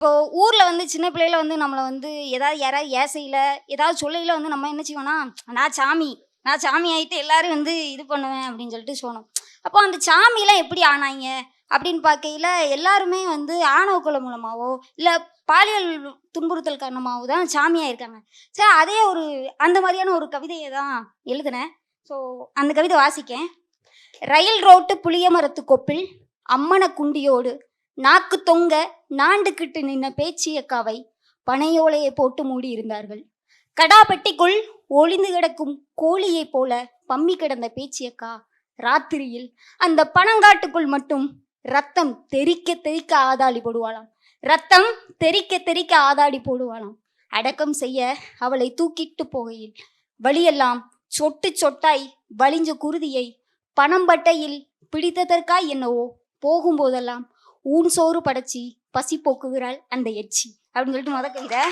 இப்போ ஊர்ல வந்து சின்ன பிள்ளையில வந்து நம்மள வந்து யாராவது ஏசையில, ஏதாவது சொல்லையில வந்து நம்ம என்ன செய்வோம்னா, "நான் சாமி, நான் சாமி ஆயிட்டு எல்லாரும் வந்து இது பண்ணுவேன்" அப்படின்னு சொல்லிட்டு தோணும். அப்போ அந்த சாமிலாம் எப்படி ஆனாய்ங்க? அப்படின்னு பார்க்கையில, எல்லாருமே வந்து ஆணவ கொலை மூலமாவோ, இல்ல பாலியல் துன்புறுத்தல் காரணமாவோ தான் சாமி ஆயிருக்காங்க. சரி அதே அந்த மாரியான ஒரு கவிதைய தான் எழுதினேன். ஸோ அந்த கவிதை வாசிக்கேன். "ரயில் ரோட்டு புளிய மரத்து கொப்பில் அம்மன குண்டியோடு நாக்கு தொங்க நாண்டுகிட்டு நின்ன பேச்சியக்காவை பனையோலையை போட்டு மூடி இருந்தார்கள். கடாபட்டிக்குள் ஒளிந்து கிடக்கும் கோழியைப் போல பம்மி கிடந்த பேச்சியக்கா ராத்திரியில் அந்த பனங்காட்டுக்குள் மட்டும் ரத்தம் தெறிக்க தெறிக்க ஆதாளி போடுவாளாம். ரத்தம் தெறிக்க தெறிக்க ஆதாடி போடுவாளாம். அடக்கம் செய்ய அவளை தூக்கிட்டு போகையில் வழியெல்லாம் சொட்டு சொட்டாய் வலிஞ்ச குருதியை பனம்பட்டையில் பிடித்ததற்காய் என்னவோ போகும்போதெல்லாம் ஊன் சோறு படைச்சி பசி போக்குகிறாள் அந்த எச்சி அப்படின்னு சொல்லிட்டு கவிதை.